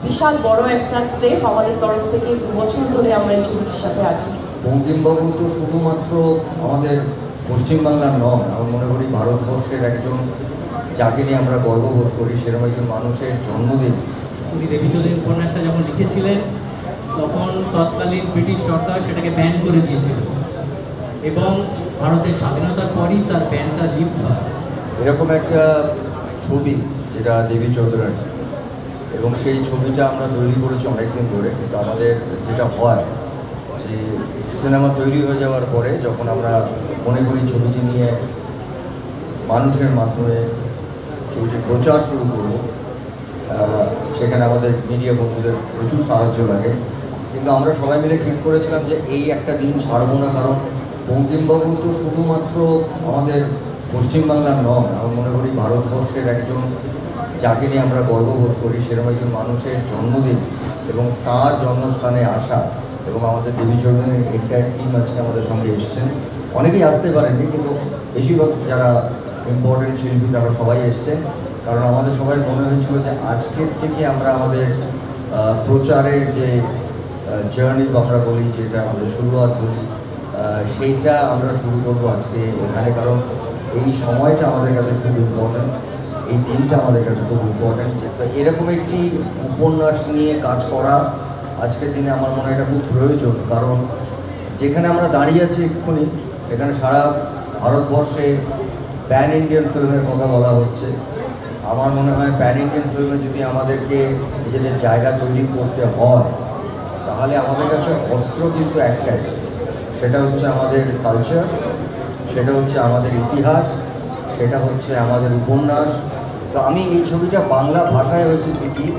বিশাল বড় একটা স্টেপ আমাদের তরফ থেকে 2 বছর ধরে আমরা এই ছবিটির সাথে আছি। বঙ্কিমবাবু তো শুধুমাত্র আমাদের পশ্চিমবাংলার নন, আমি মনে করি ভারতবর্ষের একজন যাকে নিয়ে আমরা গর্ববোধ করি, সেরকম একজন মানুষের জন্মদিন। উনি দেবীচৌধুরী উপন্যাসটা যখন লিখেছিলেন তখন তৎকালীন ব্রিটিশ সরকার সেটাকে ব্যান করে দিয়েছিল এবং ভারতের স্বাধীনতার পরই তার ব্যানটা লিফট হয়। এরকম একটা ছবি যেটা দেবী চৌধুরানী, এবং সেই ছবিটা আমরা তৈরি করেছি অনেকদিন ধরে। কিন্তু আমাদের যেটা হয় যে সিনেমা তৈরি হয়ে যাওয়ার পরে যখন আমরা মনে করি ছবিটি নিয়ে মানুষের মাধ্যমে ছবিটি প্রচার শুরু করব, সেখানে আমাদের মিডিয়া বন্ধুদের প্রচুর সাহায্য লাগে। কিন্তু আমরা সবাই মিলে ঠিক করেছিলাম যে এই একটা দিন ছাড়বো না, কারণ বঙ্কিমবাবু তো শুধুমাত্র আমাদের পশ্চিমবাংলার নন, আমি মনে করি ভারতবর্ষের একজন যাকে নিয়ে আমরা গর্ববোধ করি, সেরকম একজন মানুষের জন্মদিন এবং তার জন্মস্থানে আসা। এবং আমাদের দেবী চৌধুরীর এন্টায়ার টিম আজকে আমাদের সঙ্গে এসছেন। অনেকেই আসতে পারেননি, কিন্তু বেশিরভাগ যারা ইম্পর্টেন্ট শিল্পী তারা সবাই এসছেন, কারণ আমাদের সবাই মনে হয়েছিল যে আজকের থেকে আমরা আমাদের প্রচারের যে জার্নি আমরা বলি, যেটা আমাদের শুরুয়াত বলি, সেইটা আমরা শুরু করবো আজকে এখানে। কারণ এই সময়টা আমাদের কাছে খুব ইম্পর্ট্যান্ট, এই দিনটা আমাদের কাছে খুব ইম্পর্ট্যান্ট। তো এরকম একটি উপন্যাস নিয়ে কাজ করা আজকের দিনে আমার মনে হয় এটা খুব প্রয়োজন। কারণ যেখানে আমরা দাঁড়িয়ে আছি এক্ষুনি, এখানে সারা ভারতবর্ষে প্যান ইন্ডিয়ান ফিল্মের কথা বলা হচ্ছে। আমার মনে হয় প্যান ইন্ডিয়ান ফিল্মে যদি আমাদেরকে নিজেদের জায়গা তৈরি করতে হয়, তাহলে আমাদের কাছে অস্ত্র কিন্তু একটাই, সেটা হচ্ছে আমাদের কালচার, সেটা হচ্ছে আমাদের ইতিহাস, সেটা হচ্ছে আমাদের উপন্যাস। তো আমি এই ছবিটা বাংলা ভাষায় হয়েছে ঠিকই,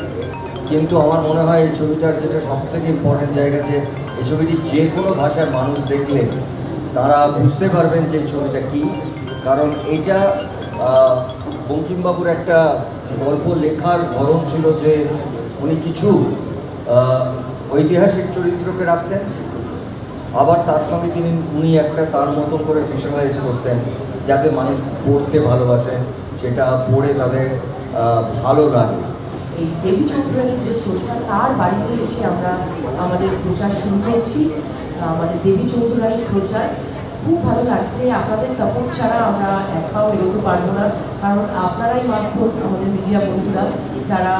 কিন্তু আমার মনে হয় এই ছবিটার যেটা সবথেকে ইম্পর্টেন্ট জায়গা, যে এই ছবিটি যে কোনো ভাষার মানুষ দেখলে তারা বুঝতে পারবেন যে এই ছবিটা কী। কারণ এইটা বঙ্কিমবাবুর একটা গল্প লেখার ধরন ছিল যে উনি কিছু ঐতিহাসিক চরিত্রকে রাখতেন, আবার তার সঙ্গে উনি একটা তার মতন করে ফিকশনালাইজ করতেন, যাতে মানুষ পড়তে ভালোবাসেন, সেটা পড়ে তাদের ভালো লাগে। এই দেবী চৌধুরানীর যে স্রষ্টা, তার বাড়িতে এসে আমরা আমাদের প্রচার শুরু করেছি, আমাদের দেবী চৌধুরানীর প্রচার। খুব ভালো লাগছে। আপনাদের সাপোর্ট ছাড়া আমরা এক পাও এগোতে পারবো না, কারণ আপনারাই মাধ্যম, আমাদের মিডিয়া বন্ধুরা, যারা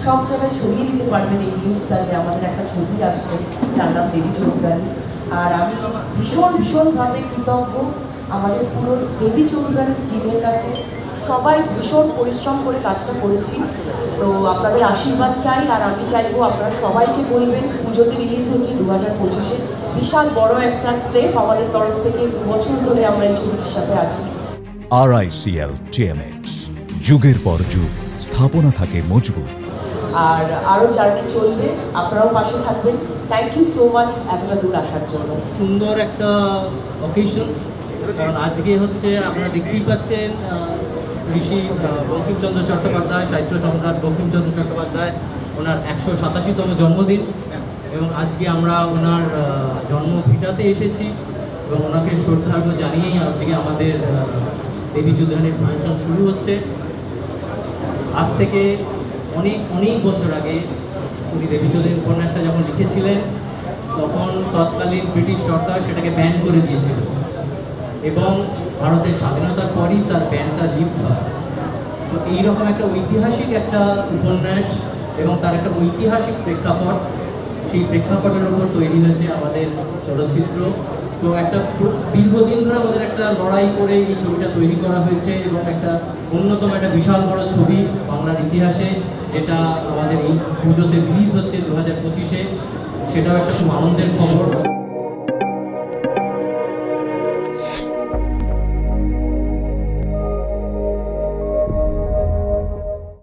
সব জায়গায় ছড়িয়ে দিতে পারবেন এই নিউজটা যে আমাদের একটা ছবি আসছে যার নাম দেবী চৌধুরানী। আর আমি ভীষণভাবে কৃতজ্ঞ আমাদের পুরো দেবী চৌধুরানীর টিমের কাছে। সবাই ভীষণ পরিশ্রম করে কাজটা করেছি। তো আপনাদের আশীর্বাদ চাই, আর আমি চাইবো আপনারা সবাইকে বলবেন। পুজোতে রিলিজ হচ্ছে 2025-এ। বিশাল বড় একটা স্টেপ আমাদের তরফ থেকে, 2 বছর ধরে আমরা এই ছবিটির সাথে আছি। RICL TMX, যুগের পর যুগ স্থাপনা থাকে মজবুত। আর আরও জার্নি চলবে, আপনারাও পাশে থাকবেন। থ্যাংক ইউ সো মাচ এতটা দূর আসার জন্য। সুন্দর একটা অকেশন, কারণ আজকে হচ্ছে আপনারা দেখতেই পাচ্ছেন ঋষি বঙ্কিমচন্দ্র চট্টোপাধ্যায়, সাহিত্য সম্রাট বঙ্কিমচন্দ্র চট্টোপাধ্যায়, ওনার 187তম জন্মদিন। এবং আজকে আমরা ওনার জন্মভিটাতে এসেছি এবং ওনাকে শ্রদ্ধার্ঘ্য জানিয়েই আজকে আমাদের দেবী চৌধুরানীর ফাংশন শুরু হচ্ছে। আজ থেকে অনেক বছর আগে উনি দেবী চৌধুরী উপন্যাসটা যখন লিখেছিলেন তখন তৎকালীন ব্রিটিশ সরকার সেটাকে ব্যান করে দিয়েছিল এবং ভারতের স্বাধীনতার পরই তার ব্যানটা লিফট হয়। তো এইরকম একটা ঐতিহাসিক একটা উপন্যাস এবং তার একটা ঐতিহাসিক প্রেক্ষাপট, সেই প্রেক্ষাপটের উপর তৈরি হয়েছে আমাদের চলচ্চিত্র। তো একটা দীর্ঘদিন ধরে আমাদের একটা লড়াই করে এই ছবিটা তৈরি করা হয়েছে এবং একটা অন্যতম একটা বিশাল বড় ছবি বাংলার ইতিহাসে, যেটা আমাদের এই পুজোতে রিলিজ হচ্ছে 2025-এ। সেটাও একটা খুব আনন্দের খবর।